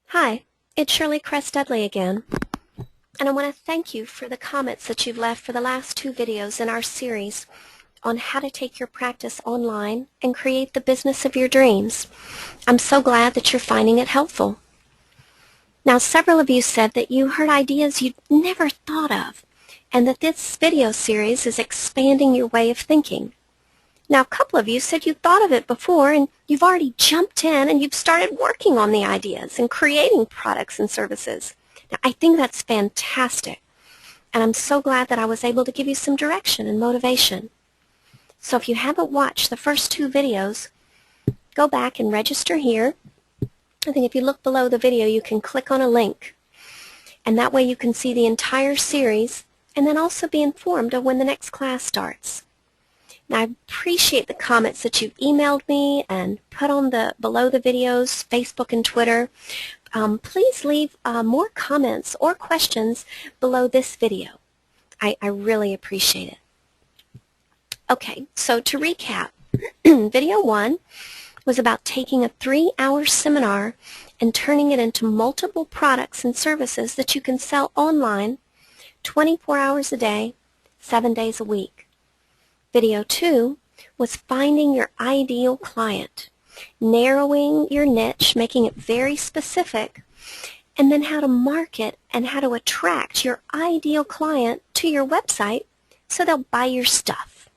Hi, it's Shirley Crest Dudley again, and I want to thank you for the comments that you've left for the last two videos in our series on how to take your practice online and create the business of your dreams. I'm so glad that you're finding it helpful. Now, several of you said that you heard ideas you'd never thought of, and that this video series is expanding your way of thinking. Now, a couple of you said you thought of it before and you've already jumped in and you've started working on the ideas and creating products and services. Now, I think that's fantastic, and I'm so glad that I was able to give you some direction and motivation. So if you haven't watched the first two videos, go back and register here. I think if you look below the video, you can click on a link, and that way you can see the entire series and then also be informed of when the next class starts. Now, I appreciate the comments that you've emailed me and put on below the videos, Facebook and Twitter. Please leave more comments or questions below this video. I really appreciate it. Okay, so to recap, video 1 was about taking a 3-hour seminar and turning it into multiple products and services that you can sell online 24 hours a day, 7 days a week. Video 2 was finding your ideal client, narrowing your niche, making it very specific, and then how to market and how to attract your ideal client to your website so they'll buy your stuff.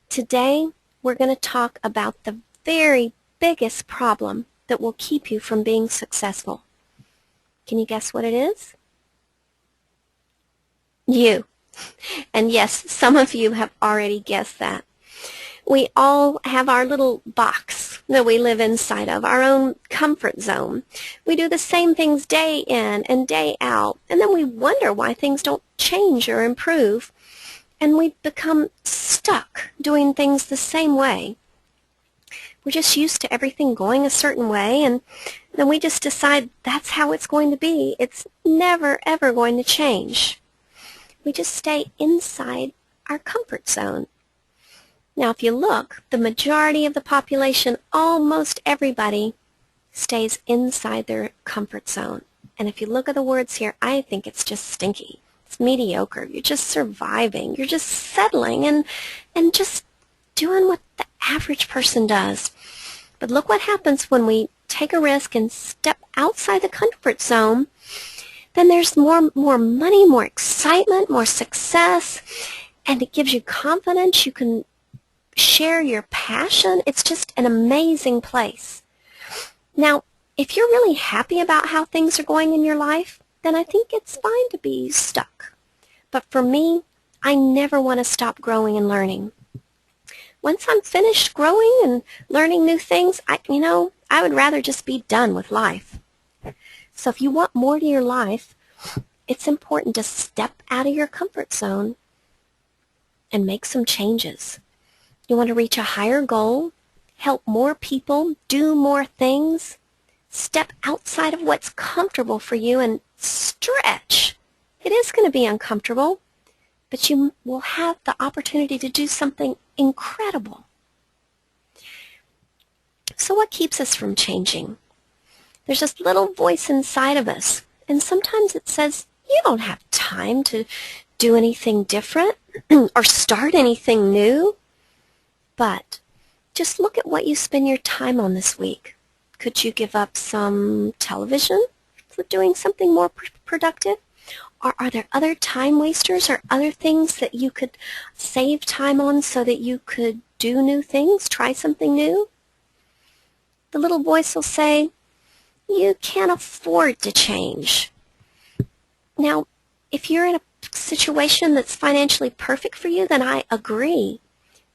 Today, we're going to talk about the very biggest problem that will keep you from being successful. Can you guess what it is? You. And yes, some of you have already guessed that. We all have our little box that we live inside of, our own comfort zone. We do the same things day in and day out, and then we wonder why things don't change or improve, and we become stuck doing things the same way. We're just used to everything going a certain way, and then we just decide that's how it's going to be. It's never, ever going to change. We just stay inside our comfort zone. Now, if you look, the majority of the population, almost everybody, stays inside their comfort zone. And if you look at the words here, I think it's just stinky. It's mediocre. You're just surviving. You're just settling and just doing what the average person does. But look what happens when we take a risk and step outside the comfort zone. Then there's more money, more excitement, more success, and it gives you confidence. You can share your passion. It's just an amazing place. Now, if you're really happy about how things are going in your life, then I think it's fine to be stuck. But for me, I never want to stop growing and learning. Once I'm finished growing and learning new things, I would rather just be done with life. So if you want more to your life, it's important to step out of your comfort zone and make some changes. You want to reach a higher goal, help more people, do more things, step outside of what's comfortable for you and stretch. It is going to be uncomfortable, but you will have the opportunity to do something incredible. So what keeps us from changing? There's this little voice inside of us, and sometimes it says, you don't have time to do anything different or start anything new. But just look at what you spend your time on this week. Could you give up some television for doing something more productive? Or are there other time wasters or other things that you could save time on so that you could do new things, try something new? The little voice will say, you can't afford to change. Now, if you're in a situation that's financially perfect for you, then I agree.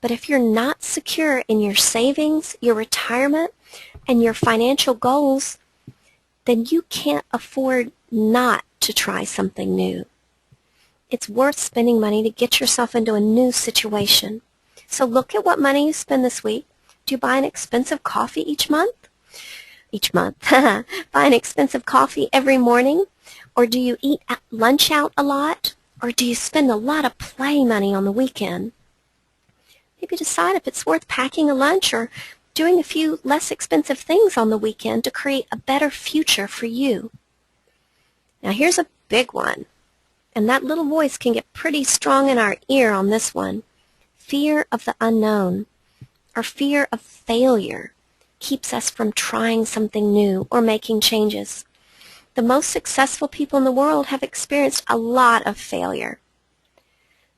But if you're not secure in your savings, your retirement, and your financial goals, then you can't afford not to try something new. It's worth spending money to get yourself into a new situation. So look at what money you spend this week. Do you buy an expensive coffee each month? Buy an expensive coffee every morning? Or do you eat lunch out a lot? Or do you spend a lot of play money on the weekend? Maybe decide if it's worth packing a lunch or doing a few less expensive things on the weekend to create a better future for you. Now here's a big one, and that little voice can get pretty strong in our ear on this one. Fear of the unknown, or fear of failure, keeps us from trying something new or making changes. The most successful people in the world have experienced a lot of failure.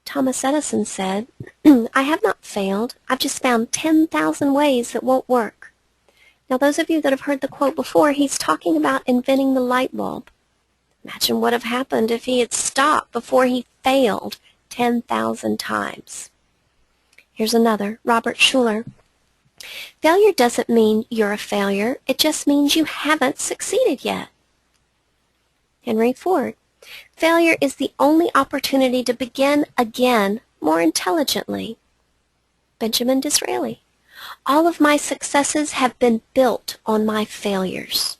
Thomas Edison said, "I have not failed. I've just found 10,000 ways that won't work." Now those of you that have heard the quote before, he's talking about inventing the light bulb. Imagine what would have happened if he had stopped before he failed 10,000 times. Here's another, Robert Schuller. Failure doesn't mean you're a failure. It just means you haven't succeeded yet. Henry Ford. Failure is the only opportunity to begin again more intelligently. Benjamin Disraeli. All of my successes have been built on my failures.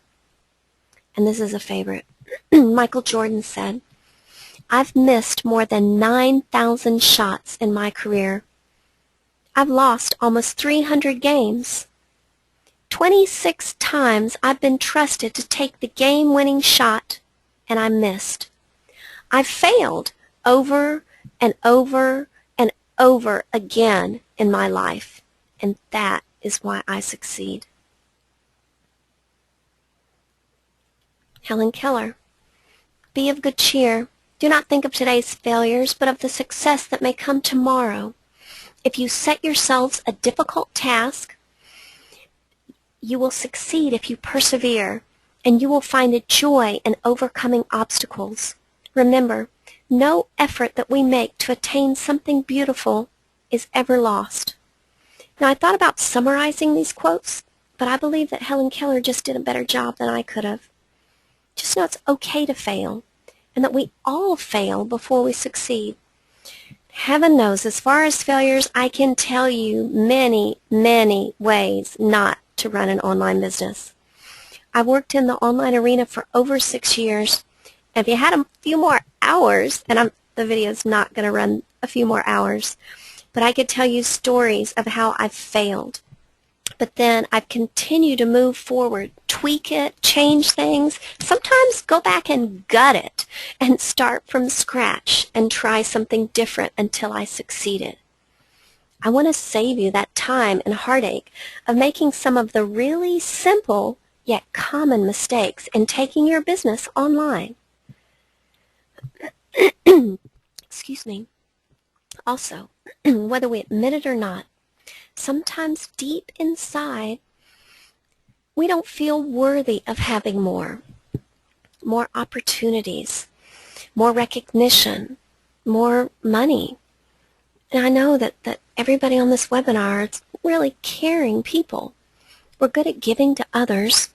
And this is a favorite. Michael Jordan said, I've missed more than 9,000 shots in my career. I've lost almost 300 games. 26 times I've been trusted to take the game-winning shot, and I missed. I've failed over and over and over again in my life, and that is why I succeed. Helen Keller. Be of good cheer. Do not think of today's failures, but of the success that may come tomorrow. If you set yourselves a difficult task, you will succeed if you persevere, and you will find a joy in overcoming obstacles. Remember, no effort that we make to attain something beautiful is ever lost. Now, I thought about summarizing these quotes, but I believe that Helen Keller just did a better job than I could have. Just know it's okay to fail, and that we all fail before we succeed. Heaven knows, as far as failures, I can tell you many, many ways not to run an online business. I've worked in the online arena for over 6 years, and if you had a few more hours, and the video's not going to run a few more hours, but I could tell you stories of how I've failed. But then I've continued to move forward, tweak it, change things, sometimes go back and gut it and start from scratch and try something different until I succeeded. I want to save you that time and heartache of making some of the really simple yet common mistakes in taking your business online. Excuse me. Also, whether we admit it or not, sometimes deep inside, we don't feel worthy of having more opportunities, more recognition, more money. And I know that everybody on this webinar is really caring people. We're good at giving to others,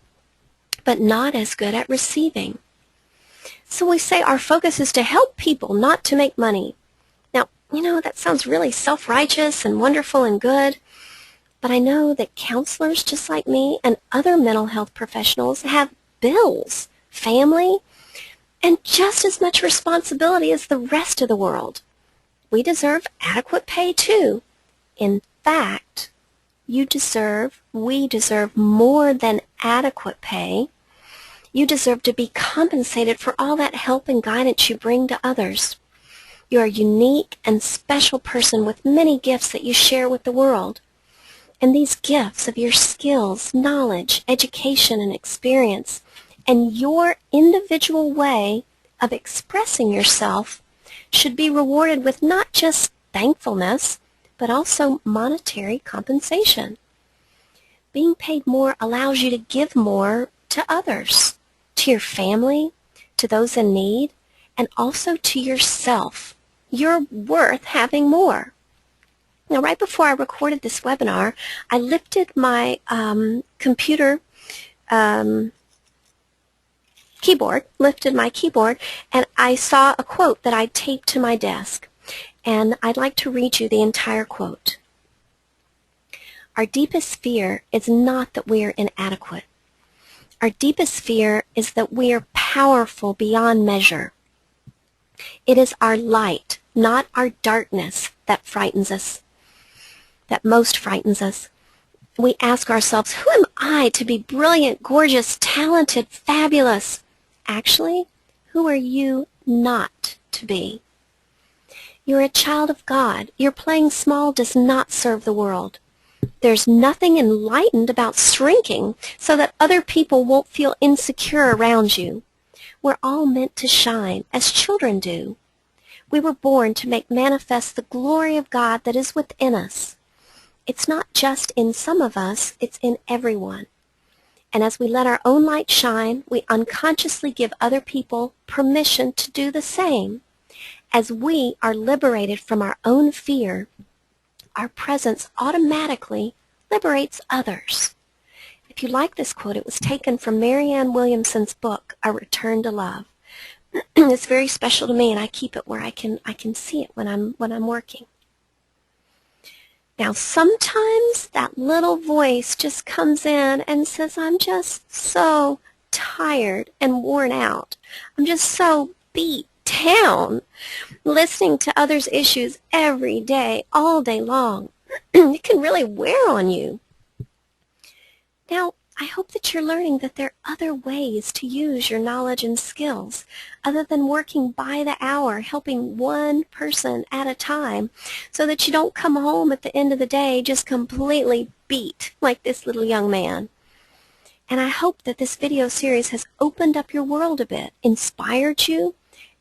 but not as good at receiving. So we say our focus is to help people, not to make money. Now, you know, that sounds really self-righteous and wonderful and good, but I know that counselors just like me and other mental health professionals have bills, family, and just as much responsibility as the rest of the world. We deserve adequate pay too. In fact, we deserve more than adequate pay. You deserve to be compensated for all that help and guidance you bring to others. You are a unique and special person with many gifts that you share with the world. And these gifts of your skills, knowledge, education, and experience, and your individual way of expressing yourself should be rewarded with not just thankfulness, but also monetary compensation. Being paid more allows you to give more to others, to your family, to those in need, and also to yourself. You're worth having more. Now, right before I recorded this webinar, I lifted my keyboard, and I saw a quote that I taped to my desk. And I'd like to read you the entire quote. Our deepest fear is not that we are inadequate. Our deepest fear is that we are powerful beyond measure. It is our light, not our darkness, that frightens us, that most frightens us. we ask ourselves, who am I to be brilliant, gorgeous, talented, fabulous? Actually, who are you not to be? You're a child of God. Your playing small does not serve the world. There's nothing enlightened about shrinking so that other people won't feel insecure around you. We're all meant to shine, as children do. We were born to make manifest the glory of God that is within us. It's not just in some of us, it's in everyone. And as we let our own light shine, we unconsciously give other people permission to do the same. As we are liberated from our own fear, our presence automatically liberates others. If you like this quote, it was taken from Marianne Williamson's book, A Return to Love. It's very special to me, and I keep it where I can see it when I'm working. Now, sometimes that little voice just comes in and says, I'm just so tired and worn out. I'm just so beat down listening to others' issues every day, all day long. It can really wear on you. Now, I hope that you're learning that there are other ways to use your knowledge and skills other than working by the hour, helping one person at a time, so that you don't come home at the end of the day just completely beat like this little young man. And I hope that this video series has opened up your world a bit, inspired you,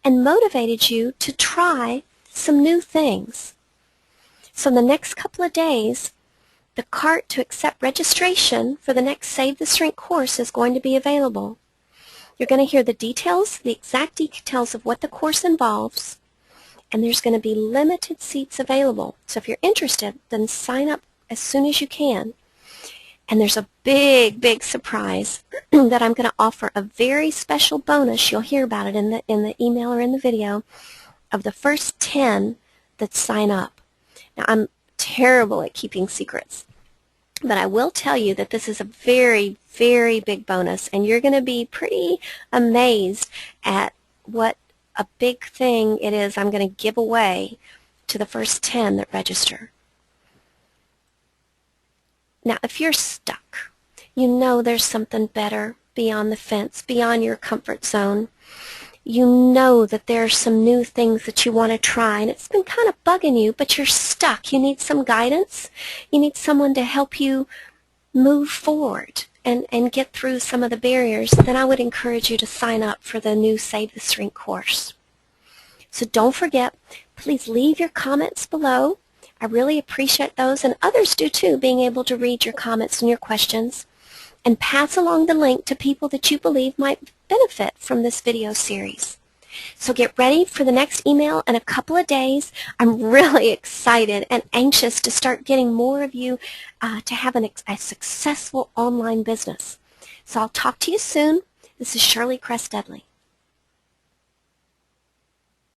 and motivated you to try some new things. So in the next couple of days, the cart to accept registration for the next Save the Shrink course is going to be available. You're going to hear the details, the exact details of what the course involves, and there's going to be limited seats available. So if you're interested, then sign up as soon as you can. And there's a big, big surprise that I'm going to offer, a very special bonus. You'll hear about it in the email or in the video, of the first 10 that sign up. Now, I'm terrible at keeping secrets, but I will tell you that this is a very, very big bonus, and you're going to be pretty amazed at what a big thing it is I'm going to give away to the first 10 that register. Now, if you're stuck, you know there's something better beyond the fence, beyond your comfort zone. You know that there are some new things that you want to try, and it's been kind of bugging you, but you're stuck. You need some guidance. You need someone to help you move forward and get through some of the barriers. Then I would encourage you to sign up for the new Save the Shrink course. So don't forget, please leave your comments below. I really appreciate those, and others do too, being able to read your comments and your questions. And pass along the link to people that you believe might benefit from this video series. So get ready for the next email in a couple of days. I'm really excited and anxious to start getting more of you to have a successful online business. So I'll talk to you soon. This is Shirley Cress Dudley.